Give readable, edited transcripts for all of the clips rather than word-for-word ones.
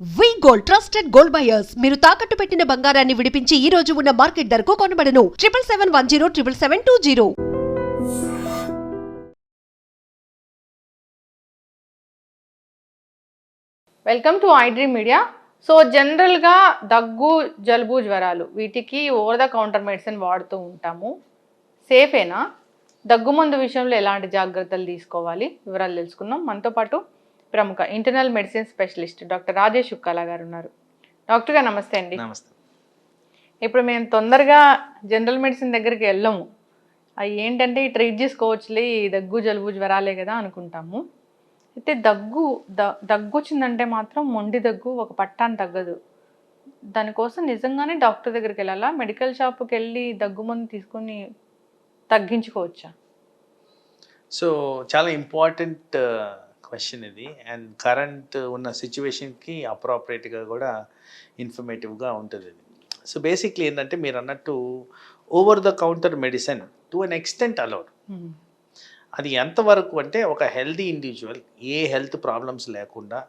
వి gold trusted gold buyers మీరు తాకట్టు పెట్టిన బంగారాన్ని విడిపించి ఈ రోజు ఉన్న మార్కెట్ ధరకు కొనబడను 7771077720. Welcome to iDream media. So జనరల్గా దగ్గు, జలుబు, జ్వరాలు వీటికి ఓవర్ ద కౌంటర్ మెడిసిన్ వాడుతూ ఉంటాము. సేఫేనా? దగ్గు మందు విషయంలో ఎలాంటి జాగ్రత్తలు తీసుకోవాలి వివరాలు తెలుసుకుందాం. మనతో పాటు ప్రముఖ internal medicine specialist doctor Rajesh Ukkala గారు ఉన్నారు. డాక్టర్ గారు నమస్తే అండి. నమస్తే. ఇప్పుడు మేము తొందరగా జనరల్ మెడిసిన్ దగ్గరికి వెళ్ళము. అవి ఏంటంటే ట్రీట్ చేసుకోవచ్చులే, దగ్గు జలుబు జ్వరాలే కదా అనుకుంటాము. అయితే దగ్గు వచ్చిందంటే మాత్రం మొండి దగ్గు ఒక పట్టాన్ని తగ్గదు. దానికోసం నిజంగానే డాక్టర్ దగ్గరికి వెళ్ళాలా? మెడికల్ షాప్కి వెళ్ళి దగ్గు మందు తీసుకొని తగ్గించుకోవచ్చా? సో చాలా ఇంపార్టెంట్ క్వశ్చన్ ఇది. అండ్ కరెంట్ ఉన్న సిచ్యువేషన్కి అప్రాపరేట్గా కూడా ఇన్ఫర్మేటివ్గా ఉంటుంది. సో బేసిక్లీ ఏంటంటే మీరు అన్నట్టు over the counter medicine to an extent allowed. అది ఎంతవరకు అంటే ఒక హెల్దీ ఇండివిజువల్ ఏ హెల్త్ ప్రాబ్లమ్స్ లేకుండా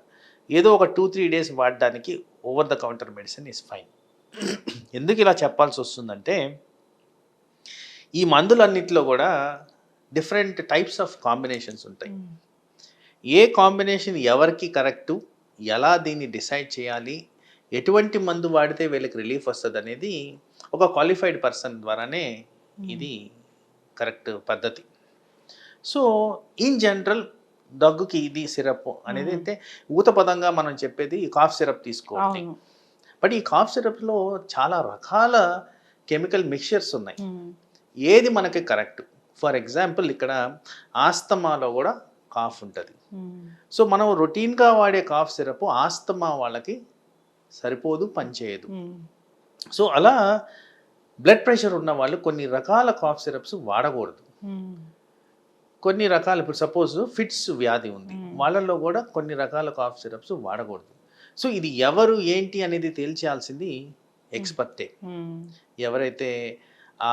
ఏదో ఒక 2-3 డేస్ వాడడానికి over the counter medicine is fine. ఎందుకు ఇలా చెప్పాల్సి వస్తుందంటే ఈ మందులన్నిటిలో కూడా డిఫరెంట్ టైప్స్ ఆఫ్ కాంబినేషన్స్ ఉంటాయి. ఏ కాంబినేషన్ ఎవరికి కరెక్టు, ఎలా దీన్ని డిసైడ్ చేయాలి, ఎటువంటి మందు వాడితే వీళ్ళకి రిలీఫ్ వస్తుంది అనేది ఒక క్వాలిఫైడ్ పర్సన్ ద్వారానే ఇది కరెక్ట్ పద్ధతి. సో ఇన్ జనరల్ దగ్గుకి ఇది సిరప్ అనేది అయితే ఊత పదంగా మనం చెప్పేది కాఫ్ సిరప్ తీసుకోవాలి. బట్ ఈ కాఫ్ సిరప్లో చాలా రకాల కెమికల్ మిక్చర్స్ ఉన్నాయి. ఏది మనకి కరెక్ట్? ఫర్ ఎగ్జాంపుల్ ఇక్కడ ఆస్తమాలో కూడా కాఫ్ ఉంటుంది. సో మనం రొటీన్గా వాడే కాఫ్ సిరప్ ఆస్తమా వాళ్ళకి సరిపోదు, పనిచేయదు. సో అలా బ్లడ్ ప్రెషర్ ఉన్న వాళ్ళు కొన్ని రకాల కాఫ్ సిరప్స్ వాడకూడదు. కొన్ని రకాల, ఇప్పుడు సపోజ్ ఫిట్స్ వ్యాధి ఉంది, వాళ్ళల్లో కూడా కొన్ని రకాల కాఫ్ సిరప్స్ వాడకూడదు. సో ఇది ఎవరు ఏంటి అనేది తేల్చాల్సింది ఎక్స్పర్టే. ఎవరైతే ఆ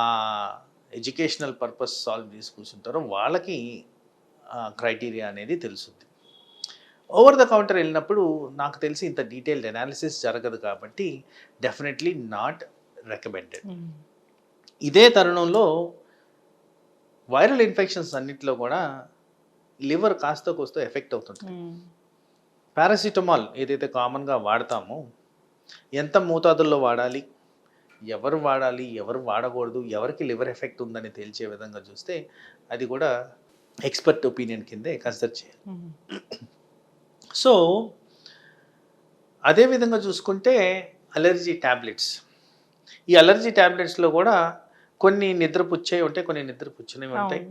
ఎడ్యుకేషనల్ పర్పస్ సాల్వ్ చేసి కూర్చుంటారో వాళ్ళకి క్రైటీరియా అనేది తెలుస్తుంది. ఓవర్ ద కౌంటర్ వెళ్ళినప్పుడు నాకు తెలిసి ఇంత డీటెయిల్డ్ అనాలిసిస్ జరగదు కాబట్టి డెఫినెట్లీ నాట్ రికమెండెడ్. ఇదే తరుణంలో వైరల్ ఇన్ఫెక్షన్స్ అన్నింటిలో కూడా లివర్ కాస్త కోస్త ఎఫెక్ట్ అవుతుంటుంది. పారాసిటమాల్ ఏదైతే కామన్గా వాడతామో ఎంత మోతాదుల్లో వాడాలి, ఎవరు వాడాలి, ఎవరు వాడకూడదు, ఎవరికి లివర్ ఎఫెక్ట్ ఉందని తేల్చే విధంగా చూస్తే అది కూడా ఎక్స్పర్ట్ ఒపీనియన్ కిందే కన్సిడర్ చేయాలి. సో అదేవిధంగా చూసుకుంటే అలర్జీ ట్యాబ్లెట్స్, ఈ అలర్జీ ట్యాబ్లెట్స్లో కూడా కొన్ని నిద్రపుచ్చేవి ఉంటాయి, కొన్ని నిద్రపుచ్చనివి ఉంటాయి.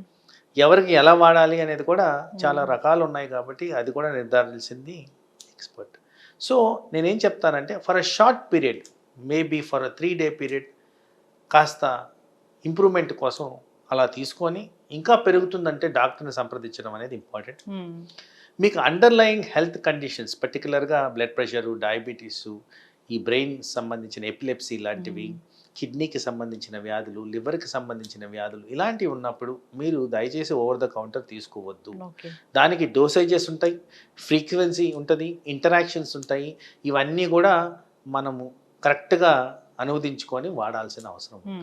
ఎవరికి ఎలా వాడాలి అనేది కూడా చాలా రకాలు ఉన్నాయి కాబట్టి అది కూడా నిర్ధారించింది ఎక్స్పర్ట్. సో నేనేం చెప్తానంటే for a short period, maybe for a 3-day period కాస్త ఇంప్రూవ్మెంట్ కోసం అలా తీసుకొని ఇంకా పెరుగుతుందంటే డాక్టర్ని సంప్రదించడం అనేది ఇంపార్టెంట్. మీకు అండర్లయింగ్ హెల్త్ కండిషన్స్, పర్టికులర్గా బ్లడ్ ప్రెషరు, డయాబెటీసు, ఈ బ్రెయిన్ సంబంధించిన ఎపిలెప్సీ లాంటివి, కిడ్నీకి సంబంధించిన వ్యాధులు, లివర్కి సంబంధించిన వ్యాధులు, ఇలాంటివి ఉన్నప్పుడు మీరు దయచేసి ఓవర్ ద కౌంటర్ తీసుకోవద్దు. దానికి డోసేజెస్ ఉంటాయి, ఫ్రీక్వెన్సీ ఉంటుంది, ఇంటరాక్షన్స్ ఉంటాయి. ఇవన్నీ కూడా మనము కరెక్ట్గా అనువదించుకొని వాడాల్సిన అవసరం ఉంది.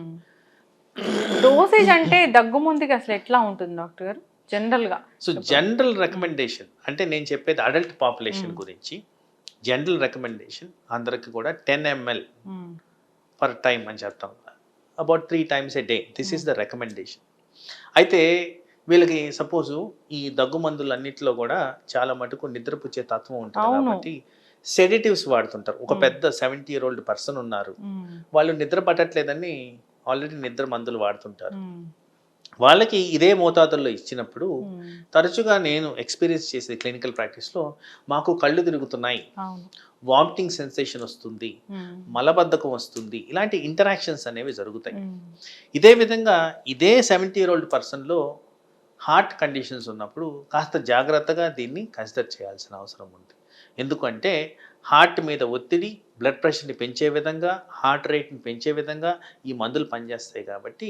డోసేజ్ అంటే దగ్గు మందుకి అసలు ఎట్లా ఉంటుంది డాక్టర్ గారు జనరల్గా? సో జనరల్ రికమెండేషన్ అంటే నేను చెప్పేది అడల్ట్ పాపులేషన్ గురించి. జనరల్ రికమెండేషన్ అందరికి కూడా 10 ml పర్ టైమ్ అని చెప్తాం. About 3 times a day. This is the recommendation. అయితే వీళ్ళకి సపోజు ఈ దగ్గు మందులు అన్నింటిలో కూడా చాలా మటుకు నిద్రపుచ్చే తత్వం ఉంటుంది కాబట్టి సెడేటివ్స్ వాడుతుంటారు. ఒక పెద్ద 70-year-old పర్సన్ ఉన్నారు, వాళ్ళు నిద్ర పట్టట్లేదని ఆల్రెడీ నిద్ర మందులు వాడుతుంటారు. వాళ్ళకి ఇదే మోతాదుల్లో ఇచ్చినప్పుడు తరచుగా నేను ఎక్స్పీరియన్స్ చేసే క్లినికల్ ప్రాక్టీస్లో మాకు కళ్ళు తిరుగుతున్నాయి, వామిటింగ్ సెన్సేషన్ వస్తుంది, మలబద్ధకం వస్తుంది, ఇలాంటి ఇంటరాక్షన్స్ అనేవి జరుగుతాయి. ఇదే విధంగా ఇదే 70-year-old పర్సన్లో హార్ట్ కండిషన్స్ ఉన్నప్పుడు కాస్త జాగ్రత్తగా దీన్ని కన్సిడర్ చేయాల్సిన అవసరం ఉంది. ఎందుకంటే హార్ట్ మీద ఒత్తిడి, బ్లడ్ ప్రెషర్ని పెంచే విధంగా, హార్ట్ రేట్ని పెంచే విధంగా ఈ మందులు పనిచేస్తాయి. కాబట్టి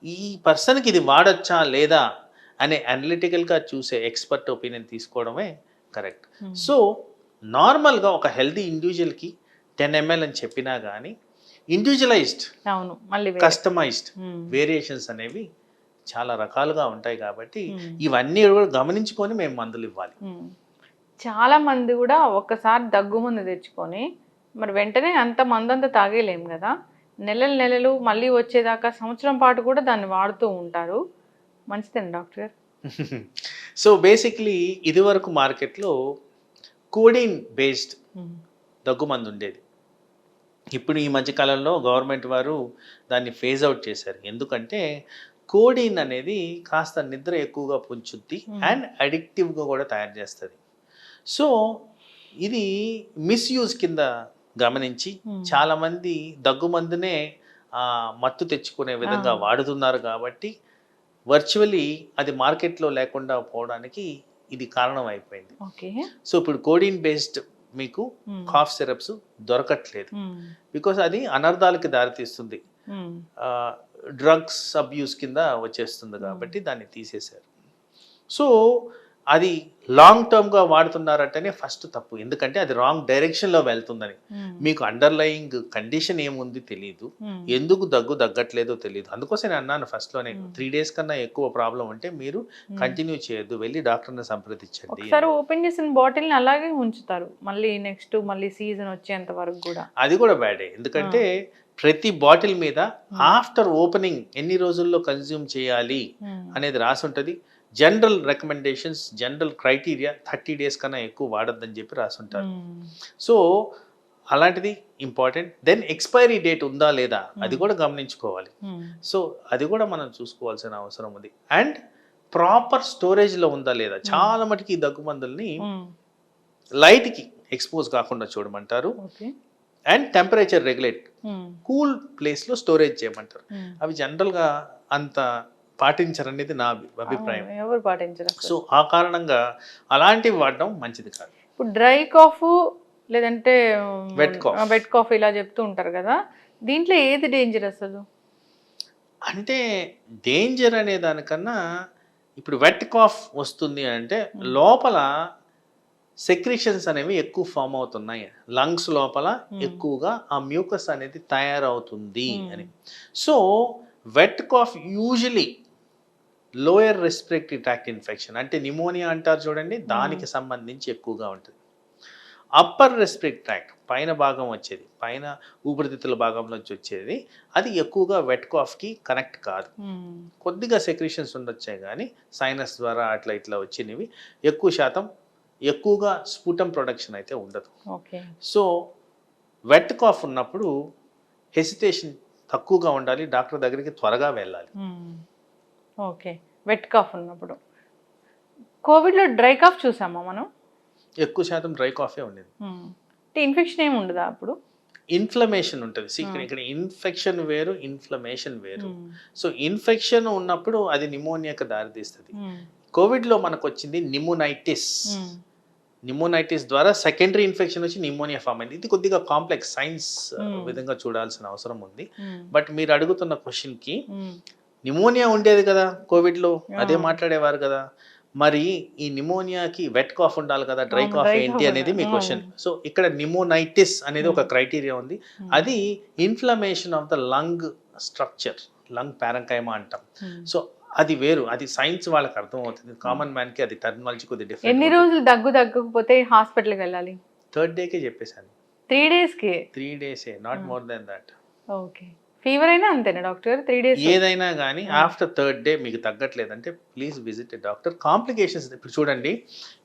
ఈ పర్సన్కి ఇది వాడచ్చా లేదా అనే అనలిటికల్గా చూసే ఎక్స్పర్ట్ ఒపీనియన్ తీసుకోవడమే కరెక్ట్. సో నార్మల్గా ఒక హెల్దీ ఇండివిజువల్కి 10 ml అని చెప్పినా కానీ ఇండివిజువలైజ్డ్, అవును, మళ్ళీ కస్టమైజ్డ్ వేరియేషన్స్ అనేవి చాలా రకాలుగా ఉంటాయి. కాబట్టి ఇవన్నీ కూడా గమనించుకొని మేము మందులు ఇవ్వాలి. చాలా మంది కూడా ఒక్కసారి దగ్గు మందు తెచ్చుకొని మరి వెంటనే అంత మందంతా తాగేలేం కదా, నెలలు మళ్ళీ వచ్చేదాకా సంవత్సరం పాటు కూడా దాన్ని వాడుతూ ఉంటారు. మంచిదండి డాక్టర్. సో బేసిక్లీ ఇదివరకు మార్కెట్లో కోడిన్ బేస్డ్ దగ్గు మందు ఉండేది. ఇప్పుడు ఈ మధ్యకాలంలో గవర్నమెంట్ వారు దాన్ని ఫేజ్ అవుట్ చేశారు. ఎందుకంటే కోడిన్ అనేది కాస్త నిద్ర ఎక్కువగా పుంచుద్ది అండ్ అడిక్టివ్గా కూడా తయారు చేస్తుంది. సో ఇది మిస్యూజ్ కింద గమనించి చాలామంది దగ్గు మందునే మత్తు తెచ్చుకునే విధంగా వాడుతున్నారు. కాబట్టి వర్చువలీ అది మార్కెట్లో లేకుండా పోవడానికి ఇది కారణం అయిపోయింది. సో ఇప్పుడు కోడిన్ బేస్డ్ మీకు కాఫ్ సిరప్స్ దొరకట్లేదు. బికాస్ అది అనర్థాలకి దారితీస్తుంది, డ్రగ్స్ అబ్యూస్ కింద వచ్చేస్తుంది. కాబట్టి దాన్ని తీసేశారు. సో అది లాంగ్ టర్మ్గా వాడుతున్నారంటేనే ఫస్ట్ తప్పు. ఎందుకంటే అది రాంగ్ డైరెక్షన్లో వెళ్తుందని. మీకు అండర్లయింగ్ కండిషన్ ఏముంది తెలియదు, ఎందుకు దగ్గు తగ్గట్లేదో తెలియదు. అందుకోసం నేను అన్నాను ఫస్ట్లోనే 3 days కన్నా ఎక్కువ ప్రాబ్లం ఉంటే మీరు కంటిన్యూ చేయొద్దు, వెళ్ళి డాక్టర్ని సంప్రదించండి. ఒకసారి ఓపెన్ చేసిన బాటిల్ని అలాగే ఉంచుతారు మళ్ళీ నెక్స్ట్ సీజన్ వచ్చేంత వరకు కూడా. అది కూడా బ్యాడే. ఎందుకంటే ప్రతి బాటిల్ మీద ఆఫ్టర్ ఓపెనింగ్ ఎన్ని రోజుల్లో కన్జ్యూమ్ చేయాలి అనేది రాసి ఉంటుంది. General recommendations, general criteria 30 days కన్నా ఎక్కువ వాడొద్దని చెప్పి రాసుంటారు. సో అలాంటిది ఇంపార్టెంట్. దెన్ ఎక్స్పైరీ డేట్ ఉందా లేదా అది కూడా గమనించుకోవాలి. సో అది కూడా మనం చూసుకోవాల్సిన అవసరం ఉంది. అండ్ ప్రాపర్ స్టోరేజ్లో ఉందా లేదా. చాలా మటుకి ఈ దగ్గు మందుల్ని లైట్కి ఎక్స్పోజ్ కాకుండా చూడమంటారు. అండ్ టెంపరేచర్ రెగ్యులేట్, కూల్ ప్లేస్లో స్టోరేజ్ చేయమంటారు. అవి జనరల్గా అంత పాటించరనేది నా అభిప్రాయం. ఎవరు పాటించరు. సో ఆ కారణంగా అలాంటివి వాడడం మంచిది కాదు. ఇప్పుడు డ్రై కాఫ్ లేదంటే వెట్ కాఫ్ ఇలా చెప్తూ ఉంటారు కదా, దీంట్లో ఏది డేంజర్ అసలు? అంటే డేంజర్ అనే దానికన్నా ఇప్పుడు వెట్ కాఫ్ వస్తుంది అంటే లోపల సెక్రిషన్స్ అనేవి ఎక్కువ ఫామ్ అవుతున్నాయి, లంగ్స్ లోపల ఎక్కువగా ఆ మ్యూకస్ అనేది తయారవుతుంది అని. So wet cough usually lower respiratory tract infection అంటే నిమోనియా అంటారు చూడండి, దానికి సంబంధించి ఎక్కువగా ఉంటుంది. అప్పర్ రెస్పిరేటరీ ట్రాక్ట్ పైన భాగం వచ్చేది, పైన ఊపిరితిత్తుల భాగంలో వచ్చేది, అది ఎక్కువగా వెట్ కాఫ్కి కనెక్ట్ కాదు. కొద్దిగా సెక్రిషన్స్ ఉండొచ్చాయి కానీ సైనస్ ద్వారా అట్లా ఇట్లా వచ్చినవి ఎక్కువ శాతం ఎక్కువగా స్ఫుటం ప్రొడక్షన్ అయితే ఉండదు. సో వెట్ కాఫ్ ఉన్నప్పుడు హెసిటేషన్ తక్కువగా ఉండాలి, డాక్టర్ దగ్గరికి త్వరగా వెళ్ళాలి. ఓకే, వెట్ కాఫ్ ఉన్నప్పుడు. కోవిడ్లో డ్రై కాఫ్ చూసామా మనం? ఎక్కువ శాతం డ్రై కాఫే ఉండేది. ఇన్ఫెక్షన్ ఏమి ఉండదా అప్పుడు? ఇన్ఫ్లమేషన్ ఉంటుంది. ఇక్కడ ఇన్ఫెక్షన్ వేరు, ఇన్ఫ్లమేషన్ వేరు. సో ఇన్ఫెక్షన్ ఉన్నప్పుడు అది నిమోనియాకి దారితీస్తుంది. కోవిడ్లో మనకు వచ్చింది నిమోనైటిస్. నిమోనైటిస్ ద్వారా సెకండరీ ఇన్ఫెక్షన్ వచ్చి నిమోనియా ఫామ్ అయింది. ఇది కొద్దిగా కాంప్లెక్స్ సైన్స్ విధంగా చూడాల్సిన అవసరం ఉంది. బట్ మీరు అడుగుతున్న క్వశ్చన్కి నిమోనియా ఉండేది కదా కోవిడ్లో, అదే మాట్లాడేవారు కదా, మరి ఈ నిమోనియాకి వెట్ కాఫ్ ఉండాలి కదా, డ్రై కాఫ్ ఏంటి అనేది మీ క్వశ్చన్. సో ఇక్కడ నిమోనైటిస్ అనేది ఒక క్రైటీరియా ఉంది. అది inflammation of the lung structure, lung parenchyma అంటాం. సో అది వేరు, అది సైన్స్ వాళ్ళకి అర్థం అవుతుంది. కామన్ మ్యాన్ కి అది టెర్మినాలజీ కొద్దిగా డిఫరెంట్. ఎన్ని రోజులు దగ్గకపోతే హాస్పిటల్కి వెళ్ళాలి? 3rd day చెప్పేశాను. 3 days? 3 days, not more than that. Okay, fever అయినా అంతేనా డాక్టర్? 3 days ఏదైనా కానీ ఆఫ్టర్ 3rd day మీకు తగ్గట్లేదంటే ప్లీజ్ విజిట్ డాక్టర్. కాంప్లికేషన్స్ ఇప్పుడు చూడండి,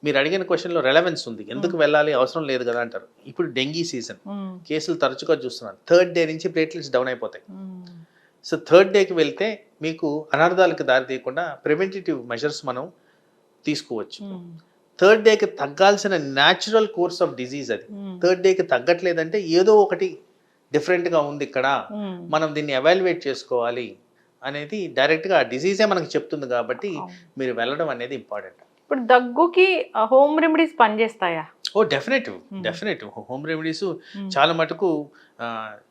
మీరు అడిగిన క్వశ్చన్లో రెలవెన్స్ ఉంది. ఎందుకు వెళ్ళాలి, అవసరం లేదు కదా అంటారు. ఇప్పుడు డెంగీ సీజన్, కేసులు తరచుగా చూస్తున్నాను. 3rd day నుంచి ప్లేట్లెట్స్ డౌన్ అయిపోతాయి. సో 3rd day వెళ్తే మీకు అనర్థాలకు దారి తీయకుండా ప్రివెంటివ్ మెజర్స్ మనం తీసుకోవచ్చు. 3rd day తగ్గాల్సిన న్యాచురల్ కోర్స్ ఆఫ్ డిజీజ్ అది. 3rd day తగ్గట్లేదంటే ఏదో ఒకటి డిఫరెంట్గా ఉంది ఇక్కడ, మనం దీన్ని ఎవాల్యుయేట్ చేసుకోవాలి అనేది డైరెక్ట్గా ఆ డిజీజే మనకు చెప్తుంది. కాబట్టి మీరు వెళ్ళడం అనేది ఇంపార్టెంట్. ఇప్పుడు దగ్గుకి హోమ్ రెమెడీస్ పనిచేస్తాయా? ఓ డెఫినెట్ హోమ్ రెమెడీస్ చాలా మటుకు.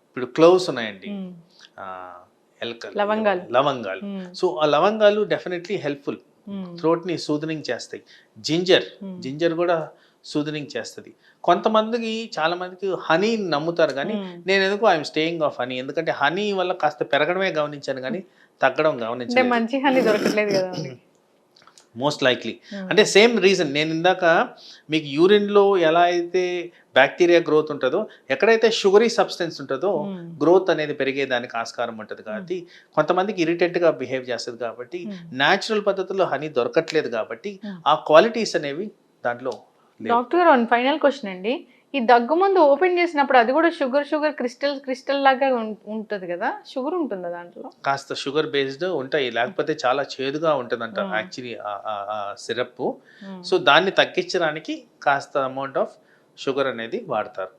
ఇప్పుడు క్లోవ్స్ ఉన్నాయండి, లవంగాలు. సో ఆ లవంగాలు డెఫినెట్లీ హెల్ప్ఫుల్, థ్రోట్ని సూదనింగ్ చేస్తాయి. జింజర్ కూడా సూదనింగ్ చేస్తుంది. కొంతమందికి చాలా మందికి హనీ నమ్ముతారు కానీ నేను ఎందుకు ఐఎమ్ స్టేయింగ్ ఆఫ్ హనీ, ఎందుకంటే హనీ వల్ల కాస్త పెరగడమే గమనించాను కానీ తగ్గడం అంటే గమనించలేదు మంచి హనీ దొరకట్లేదు కదా అండి. Most likely. అంటే సేమ్ రీజన్ నేను ఇందాక మీకు యూరిన్లో ఎలా అయితే బ్యాక్టీరియా గ్రోత్ ఉంటుందో, ఎక్కడైతే షుగరీ సబ్స్టెన్స్ ఉంటుందో గ్రోత్ అనేది పెరిగేదానికి ఆస్కారం ఉంటుంది. కాబట్టి కొంతమందికి ఇరిటెంట్గా బిహేవ్ చేస్తుంది కాబట్టి న్యాచురల్ పద్ధతిలో హనీ దొరకట్లేదు కాబట్టి ఆ క్వాలిటీస్ అనేవి దాంట్లో లేవు. డాక్టర్ గారు ఫైనల్ క్వశ్చన్ అండి, ఈ దగ్గు మందు ఓపెన్ చేసినప్పుడు అది కూడా షుగర్ క్రిస్టల్ లాగా ఉంటుంది కదా, షుగర్ ఉంటుందా దాంట్లో? కాస్త షుగర్ బేస్డ్ ఉంటాయి, లేకపోతే చాలా చేదుగా ఉంటుందంట యాక్చువల్లీ సిరప్. సో దాన్ని తగ్గించడానికి కాస్త అమౌంట్ ఆఫ్ షుగర్ అనేది వాడతారు.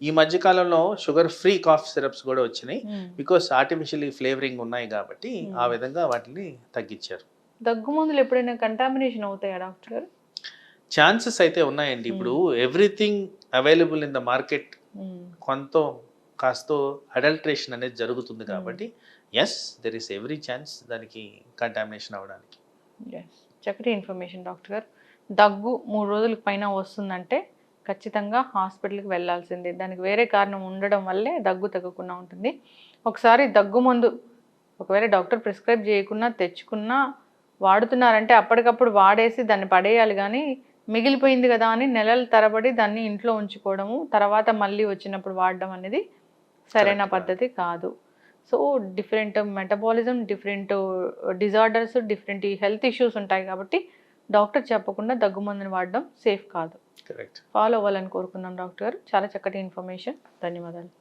ఈ మధ్య కాలంలో షుగర్ ఫ్రీ కాఫ్ సిరప్స్ కూడా వచ్చినాయి, బికాస్ ఆర్టిఫిషియల్లీ ఫ్లేవరింగ్ ఉన్నాయి కాబట్టి ఆ విధంగా వాటిని తగ్గించారు. దగ్గు మందులు ఎప్పుడైనా కంటామినేషన్ అవుతాయా డాక్టర్ గారు? ఛాన్సెస్ అయితే ఉన్నాయండి. ఇప్పుడు everything available in the market కొంత కాస్త అడల్ట్రేషన్ అనేది జరుగుతుంది కాబట్టి yes there is every chance దానికి కంటామినేషన్ అవ్వడానికి. చక్కటి ఇన్ఫర్మేషన్ డాక్టర్ గారు. దగ్గు 3 రోజులకు పైన వస్తుందంటే ఖచ్చితంగా హాస్పిటల్కి వెళ్ళాల్సిందే, దానికి వేరే కారణం ఉండడం వల్లే దగ్గు తగ్గకుండా ఉంటుంది. ఒకసారి దగ్గు మందు ఒకవేళ డాక్టర్ ప్రిస్క్రైబ్ చేయకున్నా తెచ్చుకున్నా వాడుతున్నారంటే అప్పటికప్పుడు వాడేసి దాన్ని పడేయాలి, కానీ మిగిలిపోయింది కదా అని నెలల తరబడి దాన్ని ఇంట్లో ఉంచుకోవడము, తర్వాత మళ్ళీ వచ్చినప్పుడు వాడడం అనేది సరైన పద్ధతి కాదు. So different metabolism, different disorders, different health issues ఉంటాయి కాబట్టి డాక్టర్ చెప్పకుండా దగ్గు మందుని వాడడం సేఫ్ కాదు. కరెక్ట్. ఫాలో అవ్వాలని కోరుకున్నాం డాక్టర్ గారు. చాలా చక్కటి ఇన్ఫర్మేషన్, ధన్యవాదాలు.